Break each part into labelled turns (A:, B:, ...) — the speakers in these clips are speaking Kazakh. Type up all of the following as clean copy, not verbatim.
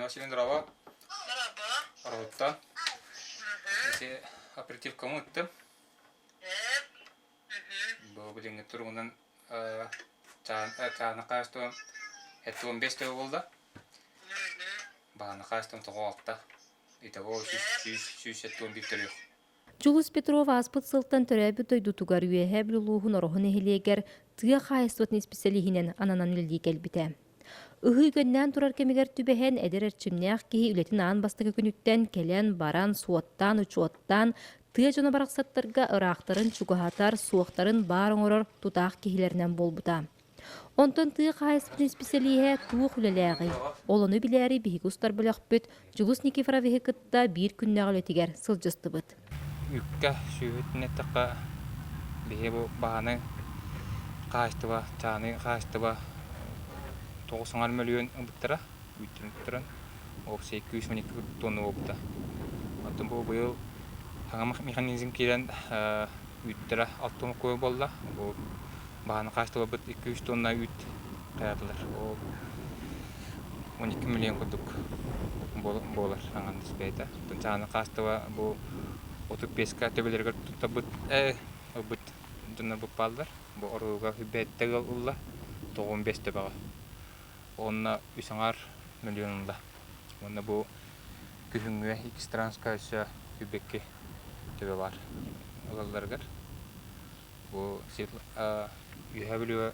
A: Галина Васильевна, здорово.
B: Здорово.
A: Работа. Если аперитив кому это? Бұл біліңгі тұрғынан чағына қайыстуым әтті 15 төбі болды. Бағаны қайыстуым тұғы алtta. Итого 100-101 түрі yok.
C: Julius Petrov aspıt sıltan törəbi doydutugar üyehe biluluğun oroğun ehliyeger tığa xayıstvatın spesialihinen ananan ildiği gelbite. Ihı gönnen turar kemiger tübehen eder erçimneğ kehi ületin ağın bastığı günütten kelen, baran, suattan, uçuattan, tığa jona baraqsattarga ıraqtarın, çugahatar, suaqtarın barın oror tutaq kehilerinden bolbuta. Ondan tığa xayıstvatın spesialihe tuğ üleləği. Olonu biləri bihik ustar bölöqbüt, Julius Nikiforov ehikıtta bir künnəğ ületiger sılcısты bıt.
A: Ükkä sүйетіне таққа бейе бұл бағаны қағыстыба, чағыны қағыстыба 90 миллион ұбыттыра, үттірін, ол 812 тонны ұбытта. Атын бұл бұйыл жаңа механизм келен үттіра 6 көй болды. Бұл бағаны қағыстыба бұт 200 тонна үт қаядылар. Ол 12 миллион құдық болар жаңғанды спейді. Чағыны қағыстыба бұл 35-ка төбелерге тұтабыт бұт дүнна бұп балдар. Бұл оруға хүбәттегі ұлла 95 төбаға. Онна 3 миллион ұлла. Онна бұл күхіңге экстранскайсы хүбәкке төбе бар. Ұлаларғар. Бұл үйе білуі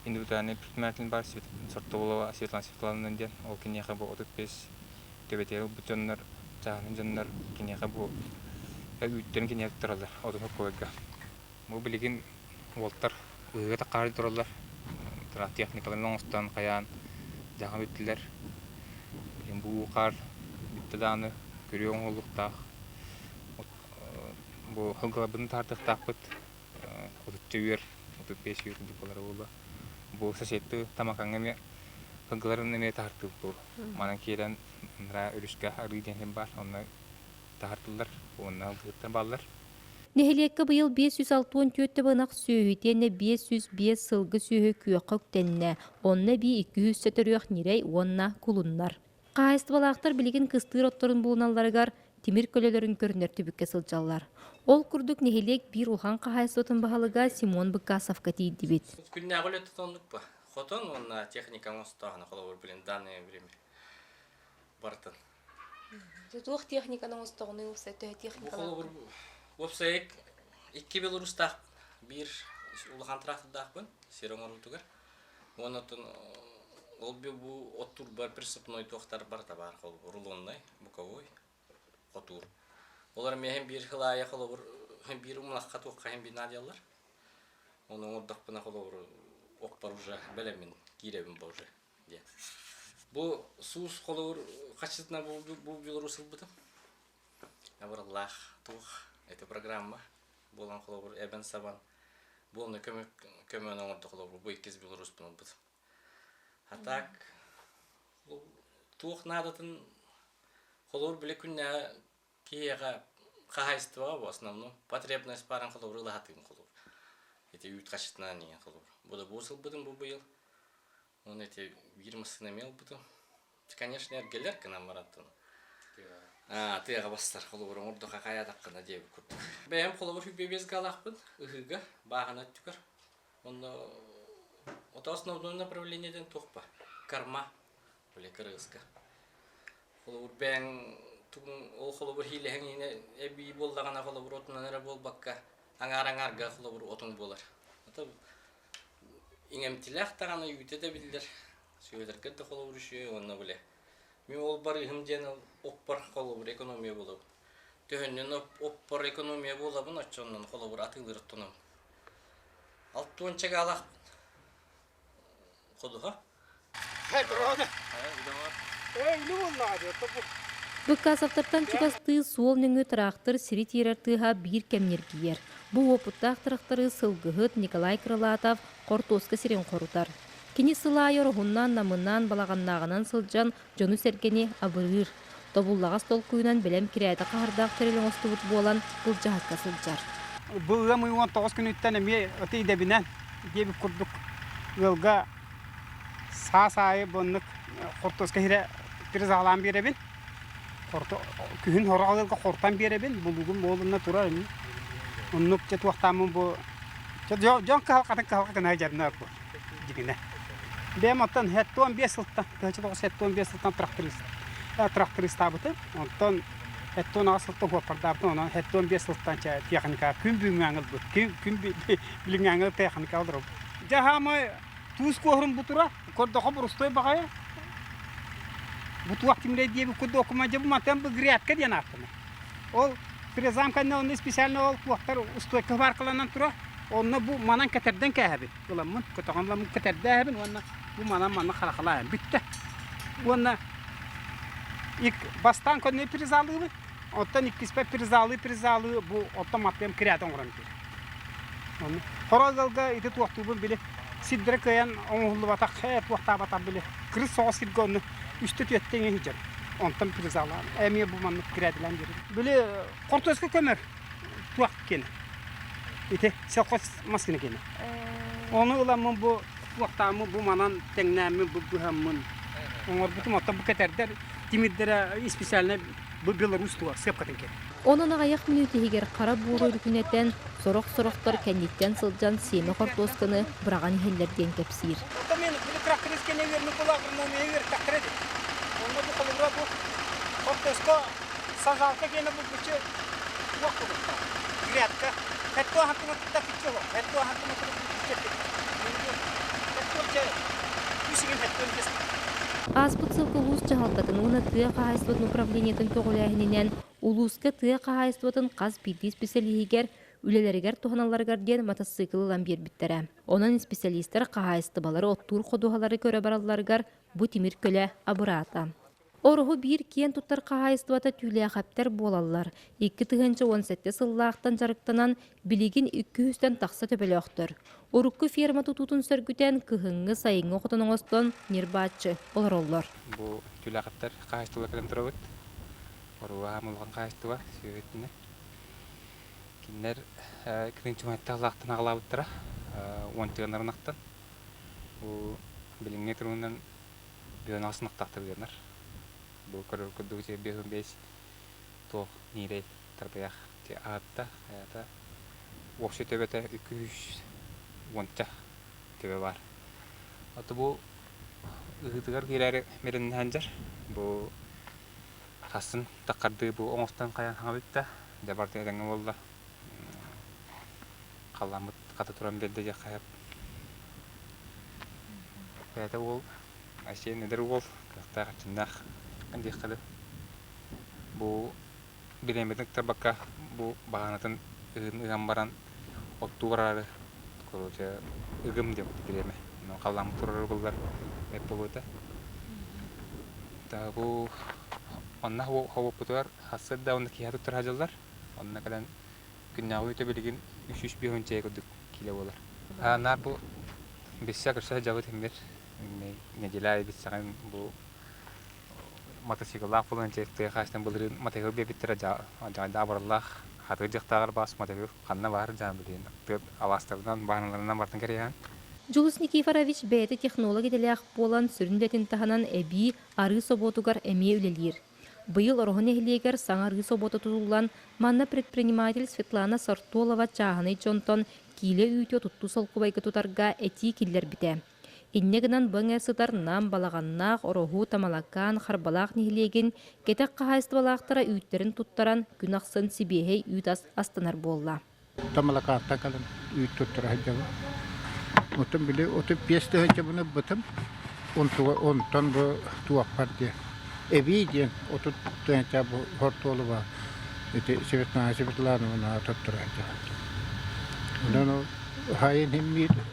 A: индивидуальный предприниматель бар. Сортоволова Светлана Светлановна ден. Ол кенеға бұл 35 төбетері бұтынлар, жағының жынлар кенеға бұл үттерін кенеғіп тұралар, одан көйгі. Бұл білеген олттар ұйға таққары тұралар. Техникаларын оңыстан қаян жаңа бүттілер. Бұл қар бүттіданы көрі оңғылықтақ. Бұл ғылғылабының тартықтақ бұт. 35 үйір бұқылары болды. Бұл сәсетті тамақаңы ғылғыларын әме тартып бұл. Манан кейлен үріске ағырден бар, оны тартылар.
C: Нехелиекке быйыл 564 бынақ сүйітені 505 сылғы сүйі күйеққа өктеніне, онына 200 сөтіріяқ нерей онына кулуннар. Қайысты балақтар білеген кыстыр отторын болуналарығар темір көлелерін көрінер түбікке сылжалар. Ол күрдік нехелиек бір ұлған қайысты отын бағалыға Симон Быкасовқа дейді бет.
B: Күнне ағыл өтті тондық ба? Хотон, онына техника мұстағына қолауыр білін данное время бартын.
C: Туох техниканың ұстағыны ұлса, төе техникалар?
B: Опсайық, 2 белорустақ, бір ұлыған трақтырдақ бін, серің орылтығыр. Онытын, ол бұл оттур бар, присыпной тоқтар бар да бар, рулоннай, бұқауой, оттур. Олар мен бір қылайы қолауыр, бір ұмылаққа тоққа бір надиялар. Оның ордақ бұна қолауыр, оқпар ұжа, бәлемін, кейребін ба ұжа. Бұл суыз қолауыр қачысына бұл белорусыл бұдым. Абырлах, тух, это программа. Болан қолауыр әбен сабан. Болны көмені оңырды қолауыр бұл еккез белорус бұны бұдым. А так, тух надатын қолауыр біле күнне кейеға қағайыстыға бұл основном. Потребность барын қолауыр ұлағатығын қолауыр. Это үйт қачысына неген қолауыр. Бұл да бұсыл бұдым бұл бұйыл. Он эти вирмасы намел буду. Конечно, эргелер к нам маратон. Ты агабастар холовор ордо какая такна деп кут. Бем холовор без галахпын, ыгыга багана түкөр. Он это основное направление ден тохпа. Карма, бле кыргызга. Холовор бен тун ол холовор хилехине эби болдагана холовор отунан эре болбакка. Аңар-аңарга холовор отун болар. Это иңемтилах таганы үтеде билдер. Сөйлерге де қолы үріші, оны біле. Мен ол бар үхімден оппар қолы бір экономия болабын. Төхіннен оппар экономия болабын, атшоннан қолы бір атылыр тұным. Алты ончаға алақпын. Құдыға?
C: Быкасовтардан чугасты суол нүңі тұрақтыр сири тирер тыға бір кемнер киер. Бұл опыттақ тұрақтары сылғығыт Николай Крылатов қортоска сирен қорутар. Кені сылайыр ғуннан намынан балағаннағынан сылжан жону сәргені абырыр. Тобуллаға стол күйінен білем кірәді қағырдақ терелің остывыт болан бұл жағатқа сылжар.
D: Бұға мұйуан 9 күн үттен әме өте едебінен кебіп күрдік ғылға саа-саайы бұнық қортоска хире prizalan berebin. Korto kühün horagalga kortan berebin. Bulugun bolunna turar mı? Onluk çet vaktamın bu Jon kalkatan kana jarna bu. Jigine. Bem atan hetton 5 yıldan, kaçı 95 yıldan traktorist abıtı. Ondan hetton asıltı hopardaptı ona hetton 5 yıldan teknika gün büngangıl bu. Gün bilingangıl teknika alır. Jahama tuz kohrum butura, kodda khobur ustoy bagaya. Bu vaktimde diye bir kodda okumaca bu matem bu griyatka diye naftım. O prezam kanne onun spesialne ol vaktar ustoy kıvar kılanan tura. Onna bu manan keterden kähbi. Ulamın kotagamla bu keterde häbin onna bu manan khalaqala bitti. Onna ilk bastan konne prizalı. Ottan ikispe prizalı bu otomatem kreaton oran. Onna horagalga ite tuaqtubun bile sidre kayan onhullu bata xet waqta bata bile kris soğus gidgonne üstü tüyettenge hicer. Ontan prizalı. Emiye bu manan kreadilan biri. Bile qortoska kömer tuaq kene. İte selkos maskine kene. Onu ulamın bu vaktamı bu manan tengnemi bu hamın. Onlar bütün hatta bu keterder timiddere spesialine bu Belarus tuva sepkaten kene.
C: Onun ayak minutihiger kara buğru hükünetten sorok-soroktor kenditten sılcan siyeme kortoskını bırağan hellerden kepsir.
D: Otamen bu traktorist kene verini kulağına mı ver traktorist. Onda bu kulura bu kortoska sajalka kene bu bütçe vaktu. Griyatka. Hetto hakkında da fikir var. Hetto hakkında da fikir var. Hetto ce. Üsigin hetto kes.
C: Аспыт сылкы улус чахалтатын уна тыя қағайсватын управлениятын тоғылайхининен улуска тыя қағайсватын қаз пиди специалихигер үлелерігер туханаларгар ден мотоциклы ламбер биттері. Онан специалистер қағайстыбалары оттур қодуғалары көрі бараларгар бұ тимир көлі абырата. Орығы бір кен туттар қағайстывата түйлі қаптар болалар. 2-17 сыллақтан жарықтанан білеген 200-тен тақса төбелі оқтыр. Орыққы ферма тұтутын сөргітен күхіңгі сайыңы құтының остан нербатчы олар олар.
A: Бұл түйлі қаптар қағайстыва кілем тұра бұд. Орыға мұлған қағайстыва сүйетіне. Кенлер кірінші мәтті алақтан ағыла бұттыра. 10-тығынарын ақтан. Бұл біліңе тұрғынан бүйін асын ақтақты білернер. Bu kadar kudu je behum bes to nire terbayah te atta ayata waktu tebete 200 wonta tebe var. Atı bu ıhtıgar girer merin hanjar bu tasın takardı bu oңостан kayan habitta debartı edenge bolda kalamıt katı turan belde je kayap. Ayata ol aşe nedir ol kakta kaçındak Andi kale bu bilemedik tabaka bu bahanatın gambaran ottuvarları koruca ıgım diye bileme. No kalam turur bullar hep buluta. Ta bu onna hava putar hasada ondaki hatu terhajallar. Onna kalan günnağı ite bilgin 3 bir önce koduk kile bolar. Ha nar bu bisa kersa jawat hemir ne jelay bisa bu motosiklet falan çekti kaçtan bulurun motosiklet bir bitir aja barallah hatı jıqtağır bas motosiklet kanna var jan bilin tep avastardan bahanalarından bartın kereyan
C: Julius Nikiforovich bete технология делях болан сүрүндетин таханан эби ары соботугар эме үлелир. Быйыл орогон эхлегер саңары соботу тутулан манна предприниматель Светлана Сартолова чагыны чонтон киле үйтө тутту солкубайга тутарга эти киллер бите. Иннегінан бұң әсітар нам балағаннақ, ороху тамалакан, харбалақ нехлеген, кетек қағайстыбалақтара үйттерін туттаран күн ақсын сибехей үйт астанар болла.
E: Тамалакатта калын үйт туттара хаджабы. Отын біле, оты песті хаджабыны бұтым, онтан бұ туақ партия. Эви ден, оты тұянча бұ хортолы ба, Светлана туттара хаджабы. Онан хайын хеммейді,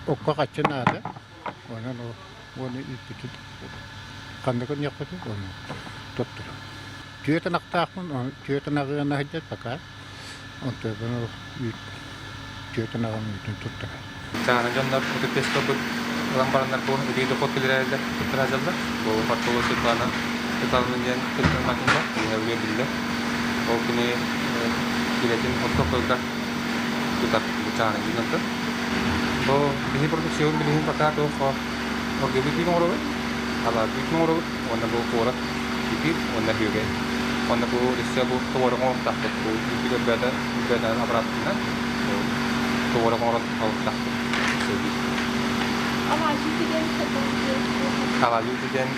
E: Okka kaçınada, onu ütütü, kandıkın yapıtı, onu tuttur. Tüyeten aktakın, tüyeten akığına hacet bakar, onu bunu tüyeten akığını ütün tuttur.
A: Çağına canlar kutu pesto bu lambaranlar bu bir de kot bilirler tutturacaklar. Bu farklı Svetlana Svetlana'nın tutturma makine yine öyle bildi. O kini biletin otokoyda tutar bu çağına gidiyor. Bu bihi produksiyon bihi pakai tuh kok organisasi ngoro ala büyük moru onda bu kora gibi onda hüge onda bu lise bu doğru mu tahtı bu bir beda abratına doğru mu tahtı
C: Ama şimdi de
A: ala yüzden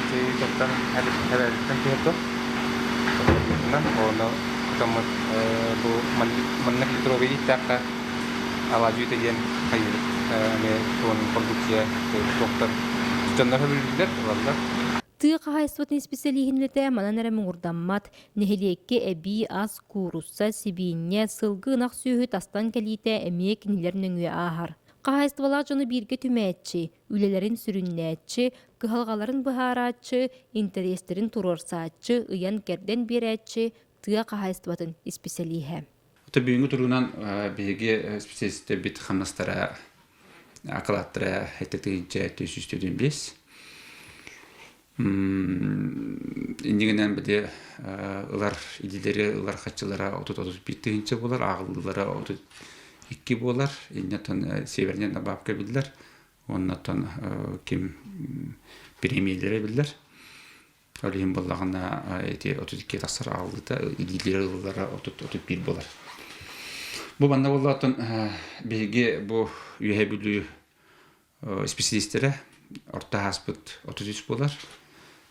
A: doktor helallikten kıyıtı onda kamu bu menek litrovi takka ala yüzden hayır ne tuan produksiya doktor canları bilgiler varlar.
C: Тыа қағайыстыбытын специалихинлете манан әрәмін ұрдаммат, нехелиекке әбі аз курусса сибиінне сылғы нақ сүйі тастан кәлейті әмек нелер нөңе ағар. Қағайыстыбала жоны бірге түмәтші, үлелерін сүріннәтші, кығалғаларын бұхаратшы, интерестерін тұрорсатшы, ұян кәрден берәтші, тыа қағайыстыбытын специалихе.
F: Бүгінгі тұрғынан беге специалистер бет қамнастара ақылаттыра әйтетігінше төсістерден білес. Индигенен биде ылар идилери ылар хатчылара 30-31 болар, агылдылара 32 болар. Иннетон севернен бабка билдер. Оннотон ким премиялары билдер. Алим боллагана эти 32 тасар агылда идилери ылара 31 болар. Бу банда боллатон беге бу үйөбүлүү специалисттери орта хаспыт 33 болар.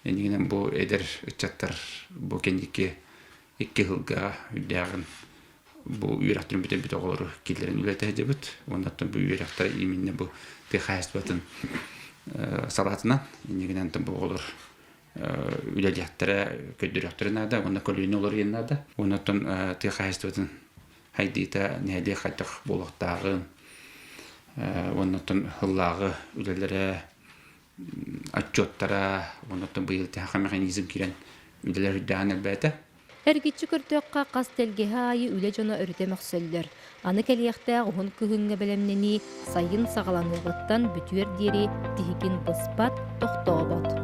F: Эндигенен бу эдер ычаттар бу кендикке 2 жылга үдәгән бу үйрәктен бит оголор килерин үләтә дебит. Ондан бу үйрәктә именно бу техастатын салатына эндигенен бу оголор үләдәттәре көдөрәктеренә дә, онда коллин олар янда да. Ондан техастатын хайдита нәдә хатык булыктагы ондан хыллагы үләләре отчеттара, онотон быйыл тәхә механизм кирен үлелер даан әлбәтә.
C: Әргитчі көртөкқа қастелге хайы үле жона өріте мәқсөллер. Аны кәлияқта ғын күхінгі бәлемнені сайын сағаланығыттан бүтүер дері тихикин бұспат тоқтоғыбат.